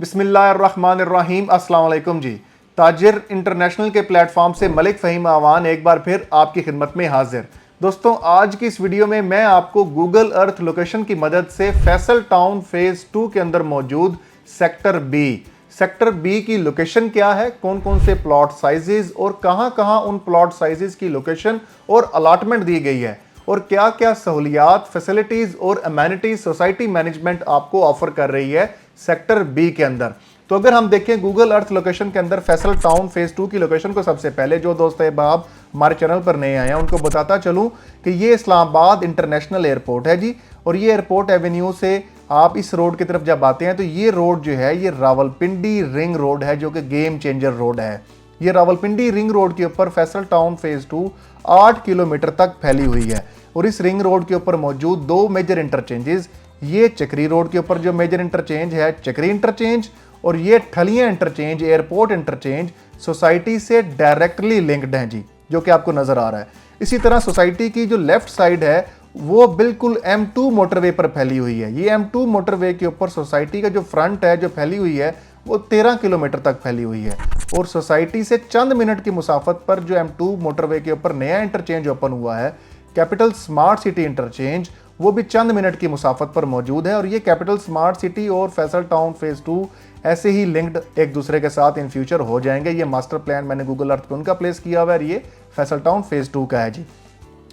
बिस्मिल्लाहिर्रहमानिर्रहीम। अस्सलाम वालेकुम जी। ताजिर इंटरनेशनल के प्लेटफॉर्म से मलिक फ़हीम आवान एक बार फिर आपकी खिदमत में हाजिर। दोस्तों, आज की इस वीडियो में मैं आपको गूगल अर्थ लोकेशन की मदद से फैसल टाउन फेज़ 2 के अंदर मौजूद सेक्टर बी की लोकेशन क्या है, कौन कौन से प्लॉट साइजेस और कहां कहां उन प्लॉट साइजेस की लोकेशन और अलाटमेंट दी गई है और क्या क्या सहूलियात, फैसिलिटीज़ और अमेनिटीज़ सोसाइटी मैनेजमेंट आपको ऑफर कर रही है सेक्टर बी के अंदर। तो अगर हम देखें गूगल अर्थ लोकेशन के अंदर फैसल टाउन फेज़ 2 की लोकेशन को, सबसे पहले जो दोस्त अहबाब हमारे चैनल पर नए आए हैं उनको बताता चलूँ कि ये इस्लामाबाद इंटरनेशनल एयरपोर्ट है जी। और ये एयरपोर्ट एवेन्यू से आप इस रोड की तरफ जब आते हैं तो ये रोड जो है ये रावलपिंडी रिंग रोड है, जो कि गेम चेंजर रोड है। ये रावलपिंडी रिंग रोड के ऊपर फैसल टाउन फेज़ 2 8 किलोमीटर तक फैली हुई है। और इस रिंग रोड के ऊपर मौजूद दो मेजर इंटरचेंजेस, ये चक्री रोड के ऊपर जो मेजर इंटरचेंज है चक्री इंटरचेंज, और ये ठलियां इंटरचेंज, एयरपोर्ट इंटरचेंज सोसाइटी से डायरेक्टली लिंक्ड हैं जी, जो कि आपको नजर आ रहा है। इसी तरह सोसाइटी की जो लेफ्ट साइड है वो बिल्कुल M2 मोटरवे पर फैली हुई है। ये M2 मोटरवे के ऊपर सोसाइटी का जो फ्रंट है, जो फैली हुई है, वो 13 किलोमीटर तक फैली हुई है। और सोसाइटी से चंद मिनट की मुसाफत पर जो M2 मोटरवे के ऊपर नया इंटरचेंज ओपन हुआ है, कैपिटल स्मार्ट सिटी इंटरचेंज, वो भी चंद मिनट की मुसाफत पर मौजूद है। और ये कैपिटल स्मार्ट सिटी और फैसल टाउन फेज़ 2 ऐसे ही लिंक्ड एक दूसरे के साथ इन फ्यूचर हो जाएंगे। ये मास्टर प्लान मैंने गूगल अर्थ पे उनका प्लेस किया हुआ है और ये फैसल टाउन फेज़ 2 का है जी।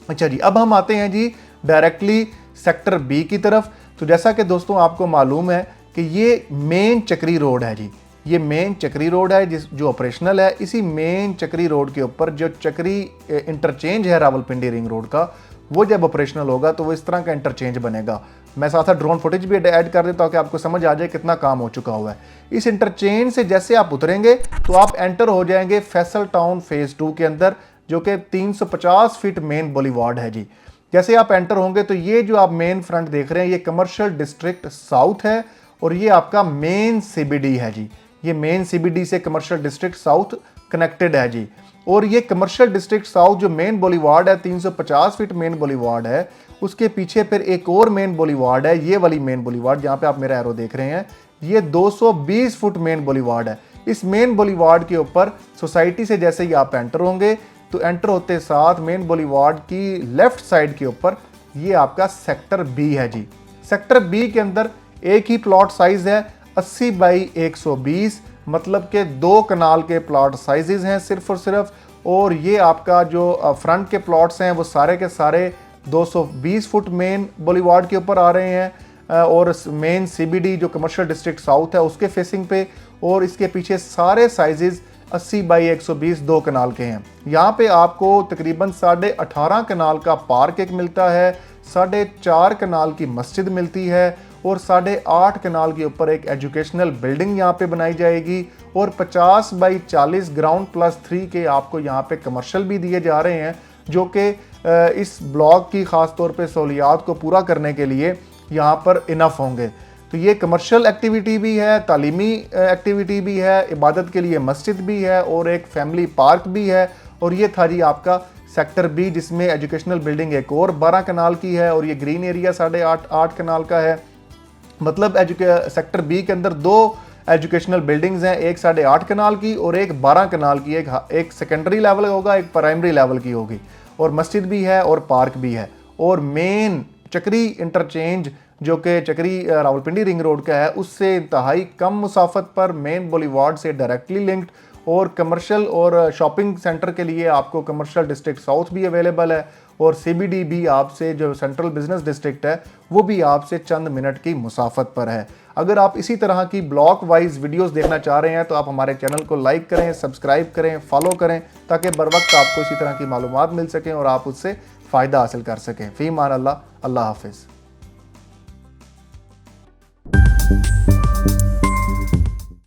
अच्छा जी, अब हम आते हैं जी डायरेक्टली सेक्टर बी की तरफ। तो जैसा कि दोस्तों आपको मालूम है कि ये मेन चक्री रोड है जी, ये मेन चक्री रोड है जो ऑपरेशनल है। इसी मेन चक्री रोड के ऊपर जो चक्री इंटरचेंज है रावलपिंडी रिंग रोड का, वो जब ऑपरेशनल होगा तो वो इस तरह का इंटरचेंज बनेगा। मैं साथ साथ ड्रोन फुटेज भी ऐड कर देता हूँ कि आपको समझ आ जाए कितना काम हो चुका हुआ है। इस इंटरचेंज से जैसे आप उतरेंगे तो आप एंटर हो जाएंगे फैसल टाउन फेज़ 2 के अंदर, जो कि 350 फीट मेन बुलेवार्ड है जी। जैसे आप एंटर होंगे तो ये जो आप मेन फ्रंट देख रहे हैं ये कमर्शियल डिस्ट्रिक्ट साउथ है और ये आपका मेन CBD है जी। ये मेन CBD से कमर्शियल डिस्ट्रिक्ट साउथ कनेक्टेड है जी। और ये कमर्शियल डिस्ट्रिक्ट साउथ जो मेन बुलेवार्ड है, 350 फीट मेन बुलेवार्ड है, उसके पीछे फिर एक और मेन बुलेवार्ड है, ये वाली मेन बुलेवार्ड जहाँ पे आप मेरा एरो देख रहे हैं, ये 220 फुट मेन बुलेवार्ड है। इस मेन बुलेवार्ड के ऊपर सोसाइटी से जैसे ही आप एंटर होंगे तो एंटर होते साथ मेन बुलेवार्ड की लेफ्ट साइड के ऊपर ये आपका सेक्टर बी है जी। सेक्टर बी के अंदर एक ही प्लॉट साइज है 80 बाई 120, मतलब के 2 कनाल के प्लॉट साइजेस हैं सिर्फ और सिर्फ। और ये आपका जो फ्रंट के प्लॉट्स हैं वो सारे के सारे 220 फुट मेन बुलेवार्ड के ऊपर आ रहे हैं और मेन CBD जो कमर्शियल डिस्ट्रिक्ट साउथ है उसके फेसिंग पे। और इसके पीछे सारे साइजेस 80 बाई 120 2 कनाल के हैं। यहाँ पे आपको तकरीबन 18.5 कनाल का पार्क एक मिलता है, 4.5 कनाल की मस्जिद मिलती है और 8.5 कनाल के ऊपर एक एजुकेशनल बिल्डिंग यहाँ पे बनाई जाएगी। और 50 बाई 40 ग्राउंड प्लस 3 के आपको यहाँ पे कमर्शियल भी दिए जा रहे हैं, जो कि इस ब्लॉक की ख़ास तौर पे सहूलियात को पूरा करने के लिए यहाँ पर इनफ होंगे। तो ये कमर्शियल एक्टिविटी भी है, तालीमी एक्टिविटी भी है, इबादत के लिए मस्जिद भी है और एक फैमिली पार्क भी है। और ये था जी आपका सेक्टर बी, जिसमें एजुकेशनल बिल्डिंग एक और 12 कनाल की है और ये ग्रीन एरिया 8.5 कनाल का है। मतलब सेक्टर बी के अंदर 2 एजुकेशनल बिल्डिंग्स हैं, एक 8.5 कनाल की और एक 12 कनाल की। एक सेकेंडरी लेवल होगा, एक प्राइमरी लेवल की होगी, और मस्जिद भी है और पार्क भी है। और मेन चक्री इंटरचेंज जो कि चक्री रावलपिंडी रिंग रोड का है, उससे इंतहाई कम मुसाफत पर मेन बुलेवार्ड से डायरेक्टली लिंक्ड। और कमर्शियल और शॉपिंग सेंटर के लिए आपको कमर्शियल डिस्ट्रिक्ट साउथ भी अवेलेबल है और CBD भी आपसे, जो सेंट्रल बिजनेस डिस्ट्रिक्ट है, वो भी आपसे चंद मिनट की मुसाफत पर है। अगर आप इसी तरह की ब्लॉक वाइज वीडियोस देखना चाह रहे हैं तो आप हमारे चैनल को लाइक करें, सब्सक्राइब करें, फॉलो करें, ताकि बर वक्त आपको इसी तरह की मालूमात मिल सकें और आप उससे फ़ायदा हासिल कर सकें। फ़ी मान अल्लाह, अल्लाह हाफिज़।